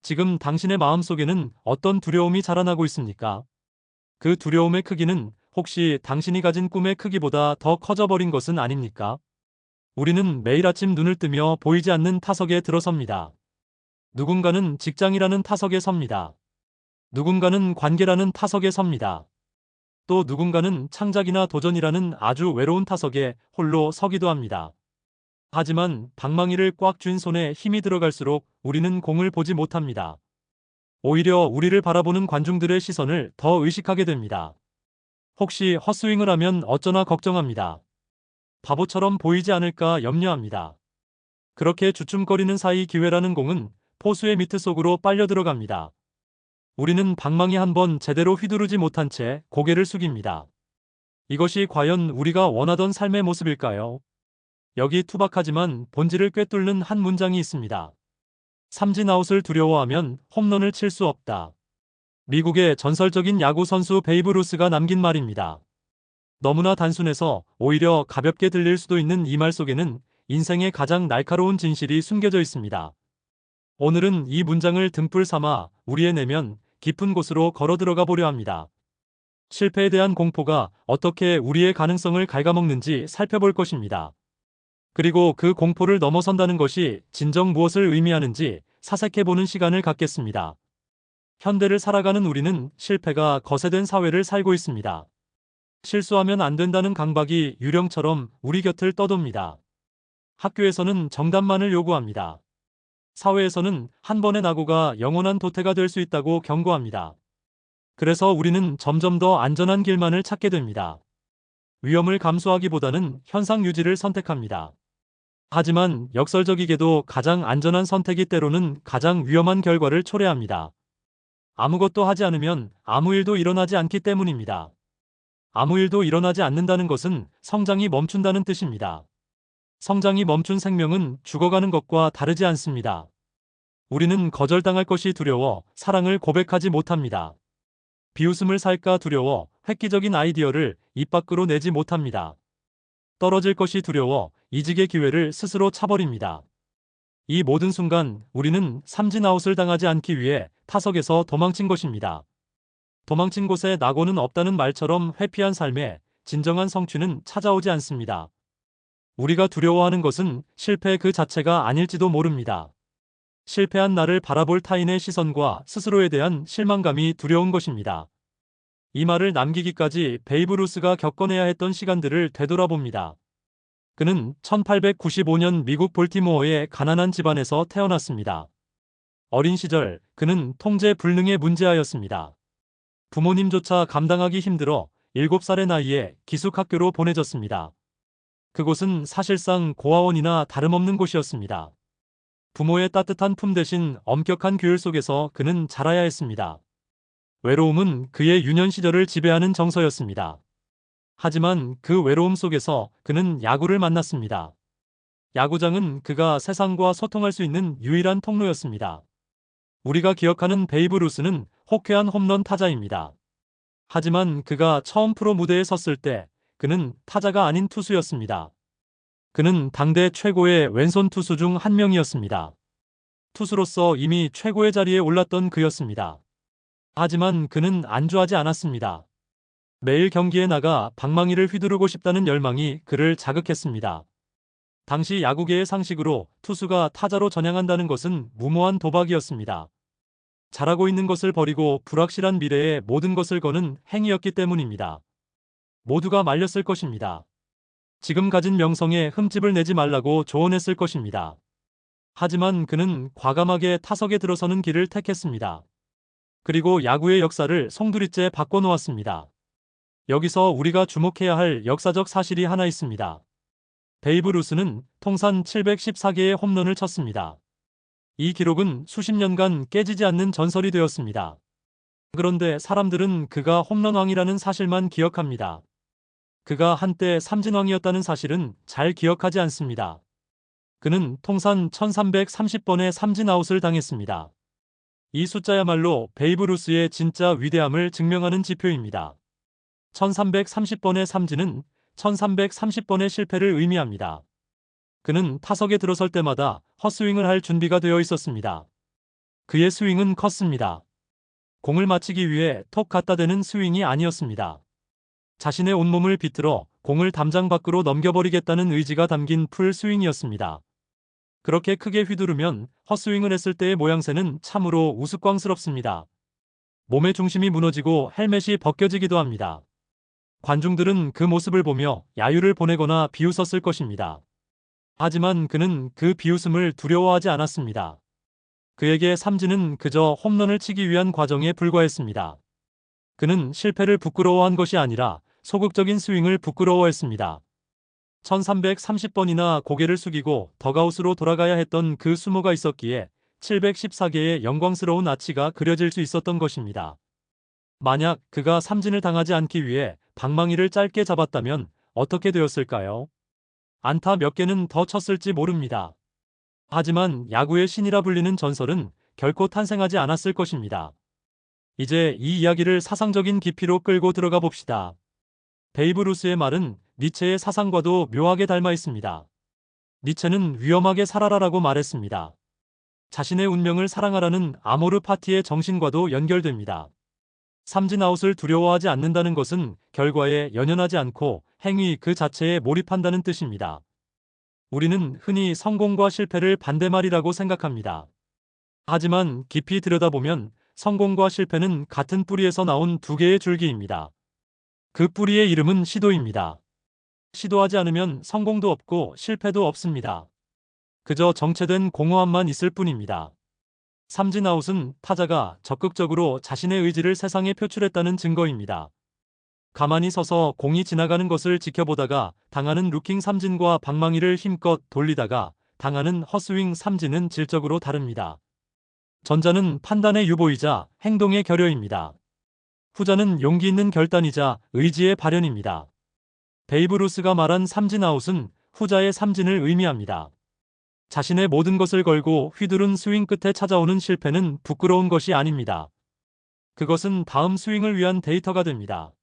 지금 당신의 마음속에는 어떤 두려움이 자라나고 있습니까? 그 두려움의 크기는 혹시 당신이 가진 꿈의 크기보다 더 커져버린 것은 아닙니까? 우리는 매일 아침 눈을 뜨며 보이지 않는 타석에 들어섭니다. 누군가는 직장이라는 타석에 섭니다. 누군가는 관계라는 타석에 섭니다. 또 누군가는 창작이나 도전이라는 아주 외로운 타석에 홀로 서기도 합니다. 하지만 방망이를 꽉 쥔 손에 힘이 들어갈수록 우리는 공을 보지 못합니다. 오히려 우리를 바라보는 관중들의 시선을 더 의식하게 됩니다. 혹시 헛스윙을 하면 어쩌나 걱정합니다. 바보처럼 보이지 않을까 염려합니다. 그렇게 주춤거리는 사이 기회라는 공은 포수의 미트 속으로 빨려 들어갑니다. 우리는 방망이 한 번 제대로 휘두르지 못한 채 고개를 숙입니다. 이것이 과연 우리가 원하던 삶의 모습일까요? 여기 투박하지만 본질을 꿰뚫는 한 문장이 있습니다. 삼진아웃을 두려워하면 홈런을 칠 수 없다. 미국의 전설적인 야구 선수 베이브 루스가 남긴 말입니다. 너무나 단순해서 오히려 가볍게 들릴 수도 있는 이 말 속에는 인생의 가장 날카로운 진실이 숨겨져 있습니다. 오늘은 이 문장을 등불 삼아 우리의 내면 깊은 곳으로 걸어 들어가 보려 합니다. 실패에 대한 공포가 어떻게 우리의 가능성을 갉아먹는지 살펴볼 것입니다. 그리고 그 공포를 넘어선다는 것이 진정 무엇을 의미하는지 사색해보는 시간을 갖겠습니다. 현대를 살아가는 우리는 실패가 거세된 사회를 살고 있습니다. 실수하면 안 된다는 강박이 유령처럼 우리 곁을 떠돕니다. 학교에서는 정답만을 요구합니다. 사회에서는 한 번의 낙오가 영원한 도태가 될 수 있다고 경고합니다. 그래서 우리는 점점 더 안전한 길만을 찾게 됩니다. 위험을 감수하기보다는 현상 유지를 선택합니다. 하지만 역설적이게도 가장 안전한 선택이 때로는 가장 위험한 결과를 초래합니다. 아무것도 하지 않으면 아무 일도 일어나지 않기 때문입니다. 아무 일도 일어나지 않는다는 것은 성장이 멈춘다는 뜻입니다. 성장이 멈춘 생명은 죽어가는 것과 다르지 않습니다. 우리는 거절당할 것이 두려워 사랑을 고백하지 못합니다. 비웃음을 살까 두려워 획기적인 아이디어를 입 밖으로 내지 못합니다. 떨어질 것이 두려워 이직의 기회를 스스로 차버립니다. 이 모든 순간 우리는 삼진아웃을 당하지 않기 위해 타석에서 도망친 것입니다. 도망친 곳에 낙오는 없다는 말처럼 회피한 삶에 진정한 성취는 찾아오지 않습니다. 우리가 두려워하는 것은 실패 그 자체가 아닐지도 모릅니다. 실패한 나를 바라볼 타인의 시선과 스스로에 대한 실망감이 두려운 것입니다. 이 말을 남기기까지 베이브 루스가 겪어내야 했던 시간들을 되돌아봅니다. 그는 1895년 미국 볼티모어의 가난한 집안에서 태어났습니다. 어린 시절 그는 통제 불능에 문제하였습니다. 부모님조차 감당하기 힘들어 7살의 나이에 기숙학교로 보내졌습니다. 그곳은 사실상 고아원이나 다름없는 곳이었습니다. 부모의 따뜻한 품 대신 엄격한 규율 속에서 그는 자라야 했습니다. 외로움은 그의 유년 시절을 지배하는 정서였습니다. 하지만 그 외로움 속에서 그는 야구를 만났습니다. 야구장은 그가 세상과 소통할 수 있는 유일한 통로였습니다. 우리가 기억하는 베이브 루스는 호쾌한 홈런 타자입니다. 하지만 그가 처음 프로 무대에 섰을 때 그는 타자가 아닌 투수였습니다. 그는 당대 최고의 왼손 투수 중 한 명이었습니다. 투수로서 이미 최고의 자리에 올랐던 그였습니다. 하지만 그는 안주하지 않았습니다. 매일 경기에 나가 방망이를 휘두르고 싶다는 열망이 그를 자극했습니다. 당시 야구계의 상식으로 투수가 타자로 전향한다는 것은 무모한 도박이었습니다. 잘하고 있는 것을 버리고 불확실한 미래에 모든 것을 거는 행위였기 때문입니다. 모두가 말렸을 것입니다. 지금 가진 명성에 흠집을 내지 말라고 조언했을 것입니다. 하지만 그는 과감하게 타석에 들어서는 길을 택했습니다. 그리고 야구의 역사를 송두리째 바꿔놓았습니다. 여기서 우리가 주목해야 할 역사적 사실이 하나 있습니다. 베이브 루스는 통산 714개의 홈런을 쳤습니다. 이 기록은 수십 년간 깨지지 않는 전설이 되었습니다. 그런데 사람들은 그가 홈런왕이라는 사실만 기억합니다. 그가 한때 삼진왕이었다는 사실은 잘 기억하지 않습니다. 그는 통산 1330번의 삼진아웃을 당했습니다. 이 숫자야말로 베이브 루스의 진짜 위대함을 증명하는 지표입니다. 1330번의 삼진은 1330번의 실패를 의미합니다. 그는 타석에 들어설 때마다 헛스윙을 할 준비가 되어 있었습니다. 그의 스윙은 컸습니다. 공을 맞히기 위해 톡 갖다 대는 스윙이 아니었습니다. 자신의 온몸을 비틀어 공을 담장 밖으로 넘겨버리겠다는 의지가 담긴 풀 스윙이었습니다. 그렇게 크게 휘두르면 헛스윙을 했을 때의 모양새는 참으로 우스꽝스럽습니다. 몸의 중심이 무너지고 헬멧이 벗겨지기도 합니다. 관중들은 그 모습을 보며 야유를 보내거나 비웃었을 것입니다. 하지만 그는 그 비웃음을 두려워하지 않았습니다. 그에게 삼진은 그저 홈런을 치기 위한 과정에 불과했습니다. 그는 실패를 부끄러워한 것이 아니라 소극적인 스윙을 부끄러워했습니다. 1330번이나 고개를 숙이고 덕아웃으로 돌아가야 했던 그 수모가 있었기에 714개의 영광스러운 아치가 그려질 수 있었던 것입니다. 만약 그가 삼진을 당하지 않기 위해 방망이를 짧게 잡았다면 어떻게 되었을까요? 안타 몇 개는 더 쳤을지 모릅니다. 하지만 야구의 신이라 불리는 전설은 결코 탄생하지 않았을 것입니다. 이제 이 이야기를 사상적인 깊이로 끌고 들어가 봅시다. 베이브 루스의 말은 니체의 사상과도 묘하게 닮아 있습니다. 니체는 위험하게 살아라라고 말했습니다. 자신의 운명을 사랑하라는 아모르 파티의 정신과도 연결됩니다. 삼진 아웃을 두려워하지 않는다는 것은 결과에 연연하지 않고 행위 그 자체에 몰입한다는 뜻입니다. 우리는 흔히 성공과 실패를 반대말이라고 생각합니다. 하지만 깊이 들여다보면 성공과 실패는 같은 뿌리에서 나온 두 개의 줄기입니다. 그 뿌리의 이름은 시도입니다. 시도하지 않으면 성공도 없고 실패도 없습니다. 그저 정체된 공허함만 있을 뿐입니다. 삼진 아웃은 타자가 적극적으로 자신의 의지를 세상에 표출했다는 증거입니다. 가만히 서서 공이 지나가는 것을 지켜보다가 당하는 루킹 삼진과 방망이를 힘껏 돌리다가 당하는 헛스윙 삼진은 질적으로 다릅니다. 전자는 판단의 유보이자 행동의 결여입니다. 후자는 용기 있는 결단이자 의지의 발현입니다. 베이브 루스가 말한 삼진 아웃은 후자의 삼진을 의미합니다. 자신의 모든 것을 걸고 휘두른 스윙 끝에 찾아오는 실패는 부끄러운 것이 아닙니다. 그것은 다음 스윙을 위한 데이터가 됩니다.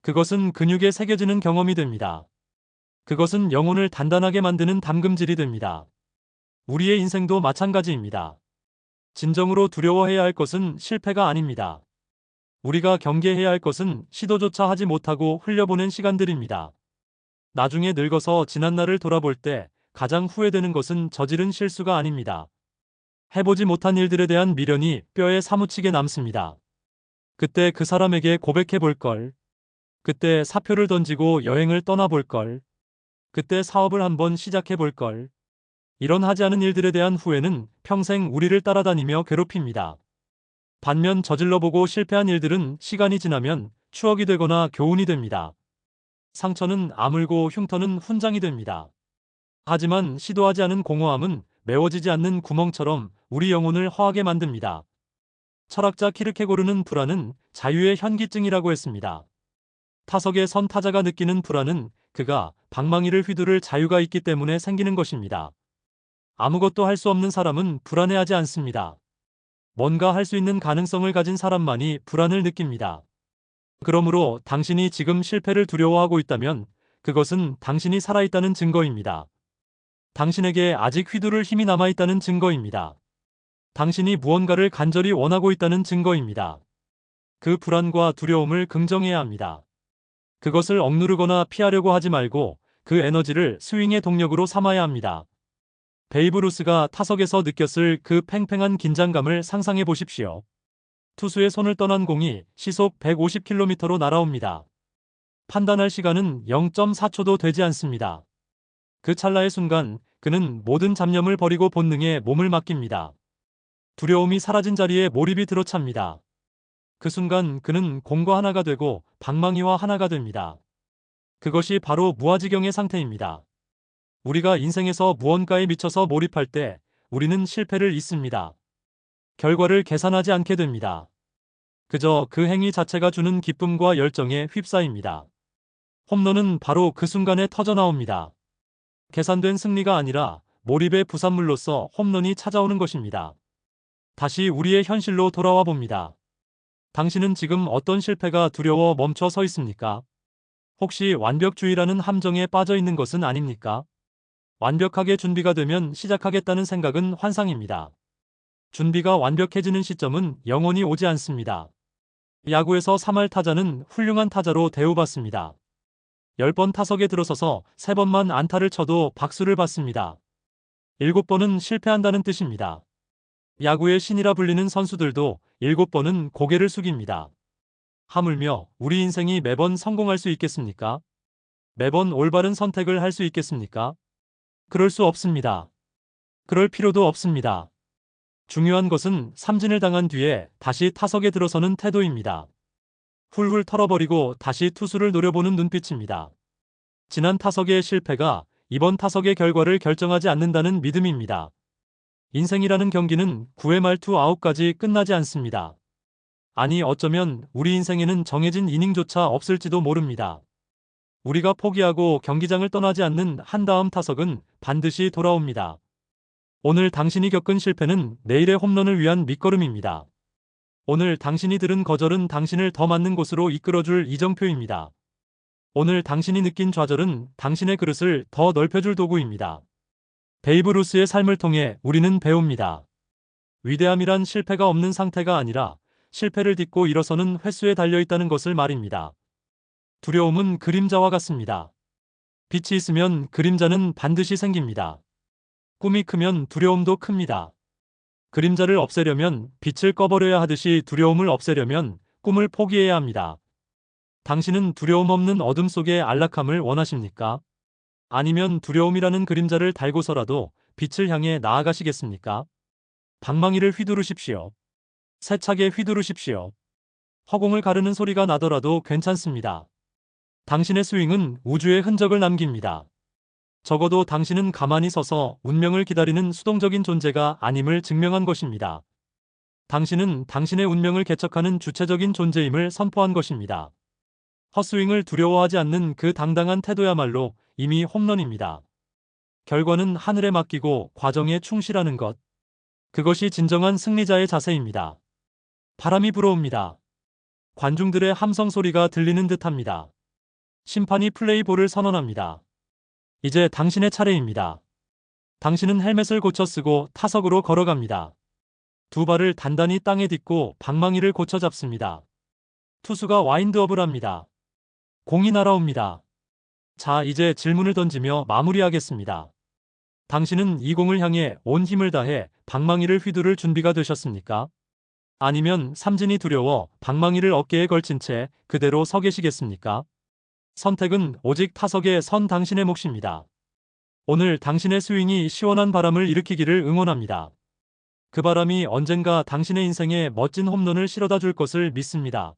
그것은 근육에 새겨지는 경험이 됩니다. 그것은 영혼을 단단하게 만드는 담금질이 됩니다. 우리의 인생도 마찬가지입니다. 진정으로 두려워해야 할 것은 실패가 아닙니다. 우리가 경계해야 할 것은 시도조차 하지 못하고 흘려보낸 시간들입니다. 나중에 늙어서 지난날을 돌아볼 때 가장 후회되는 것은 저지른 실수가 아닙니다. 해보지 못한 일들에 대한 미련이 뼈에 사무치게 남습니다. 그때 그 사람에게 고백해 볼 걸. 그때 사표를 던지고 여행을 떠나볼 걸. 그때 사업을 한번 시작해 볼 걸. 이런 하지 않은 일들에 대한 후회는 평생 우리를 따라다니며 괴롭힙니다. 반면 저질러보고 실패한 일들은 시간이 지나면 추억이 되거나 교훈이 됩니다. 상처는 아물고 흉터는 훈장이 됩니다. 하지만 시도하지 않은 공허함은 메워지지 않는 구멍처럼 우리 영혼을 허하게 만듭니다. 철학자 키르케고르는 불안은 자유의 현기증이라고 했습니다. 타석에 선 타자가 느끼는 불안은 그가 방망이를 휘두를 자유가 있기 때문에 생기는 것입니다. 아무것도 할 수 없는 사람은 불안해하지 않습니다. 뭔가 할 수 있는 가능성을 가진 사람만이 불안을 느낍니다. 그러므로 당신이 지금 실패를 두려워하고 있다면 그것은 당신이 살아있다는 증거입니다. 당신에게 아직 휘두를 힘이 남아있다는 증거입니다. 당신이 무언가를 간절히 원하고 있다는 증거입니다. 그 불안과 두려움을 긍정해야 합니다. 그것을 억누르거나 피하려고 하지 말고 그 에너지를 스윙의 동력으로 삼아야 합니다. 베이브 루스가 타석에서 느꼈을 그 팽팽한 긴장감을 상상해 보십시오. 투수의 손을 떠난 공이 시속 150km로 날아옵니다. 판단할 시간은 0.4초도 되지 않습니다. 그 찰나의 순간 그는 모든 잡념을 버리고 본능에 몸을 맡깁니다. 두려움이 사라진 자리에 몰입이 들어찹니다. 그 순간 그는 공과 하나가 되고 방망이와 하나가 됩니다. 그것이 바로 무아지경의 상태입니다. 우리가 인생에서 무언가에 미쳐서 몰입할 때 우리는 실패를 잊습니다. 결과를 계산하지 않게 됩니다. 그저 그 행위 자체가 주는 기쁨과 열정에 휩싸입니다. 홈런은 바로 그 순간에 터져나옵니다. 계산된 승리가 아니라 몰입의 부산물로서 홈런이 찾아오는 것입니다. 다시 우리의 현실로 돌아와 봅니다. 당신은 지금 어떤 실패가 두려워 멈춰 서 있습니까? 혹시 완벽주의라는 함정에 빠져 있는 것은 아닙니까? 완벽하게 준비가 되면 시작하겠다는 생각은 환상입니다. 준비가 완벽해지는 시점은 영원히 오지 않습니다. 야구에서 3할 타자는 훌륭한 타자로 대우받습니다. 10번 타석에 들어서서 3번만 안타를 쳐도 박수를 받습니다. 7번은 실패한다는 뜻입니다. 야구의 신이라 불리는 선수들도 7번은 고개를 숙입니다. 하물며 우리 인생이 매번 성공할 수 있겠습니까? 매번 올바른 선택을 할 수 있겠습니까? 그럴 수 없습니다. 그럴 필요도 없습니다. 중요한 것은 삼진을 당한 뒤에 다시 타석에 들어서는 태도입니다. 훌훌 털어버리고 다시 투수를 노려보는 눈빛입니다. 지난 타석의 실패가 이번 타석의 결과를 결정하지 않는다는 믿음입니다. 인생이라는 경기는 9회 말투 아웃까지 끝나지 않습니다. 아니, 어쩌면 우리 인생에는 정해진 이닝조차 없을지도 모릅니다. 우리가 포기하고 경기장을 떠나지 않는 한다음 타석은 반드시 돌아옵니다. 오늘 당신이 겪은 실패는 내일의 홈런을 위한 밑거름입니다. 오늘 당신이 들은 거절은 당신을 더 맞는 곳으로 이끌어줄 이정표입니다. 오늘 당신이 느낀 좌절은 당신의 그릇을 더 넓혀줄 도구입니다. 베이브 루스의 삶을 통해 우리는 배웁니다. 위대함이란 실패가 없는 상태가 아니라 실패를 딛고 일어서는 횟수에 달려있다는 것을 말입니다. 두려움은 그림자와 같습니다. 빛이 있으면 그림자는 반드시 생깁니다. 꿈이 크면 두려움도 큽니다. 그림자를 없애려면 빛을 꺼버려야 하듯이 두려움을 없애려면 꿈을 포기해야 합니다. 당신은 두려움 없는 어둠 속의 안락함을 원하십니까? 아니면 두려움이라는 그림자를 달고서라도 빛을 향해 나아가시겠습니까? 방망이를 휘두르십시오. 세차게 휘두르십시오. 허공을 가르는 소리가 나더라도 괜찮습니다. 당신의 스윙은 우주의 흔적을 남깁니다. 적어도 당신은 가만히 서서 운명을 기다리는 수동적인 존재가 아님을 증명한 것입니다. 당신은 당신의 운명을 개척하는 주체적인 존재임을 선포한 것입니다. 헛스윙을 두려워하지 않는 그 당당한 태도야말로 이미 홈런입니다. 결과는 하늘에 맡기고 과정에 충실하는 것. 그것이 진정한 승리자의 자세입니다. 바람이 불어옵니다. 관중들의 함성 소리가 들리는 듯합니다. 심판이 플레이볼을 선언합니다. 이제 당신의 차례입니다. 당신은 헬멧을 고쳐 쓰고 타석으로 걸어갑니다. 두 발을 단단히 땅에 딛고 방망이를 고쳐 잡습니다. 투수가 와인드업을 합니다. 공이 날아옵니다. 자, 이제 질문을 던지며 마무리하겠습니다. 당신은 이 공을 향해 온 힘을 다해 방망이를 휘두를 준비가 되셨습니까? 아니면 삼진이 두려워 방망이를 어깨에 걸친 채 그대로 서 계시겠습니까? 선택은 오직 타석에 선 당신의 몫입니다. 오늘 당신의 스윙이 시원한 바람을 일으키기를 응원합니다. 그 바람이 언젠가 당신의 인생에 멋진 홈런을 실어다 줄 것을 믿습니다.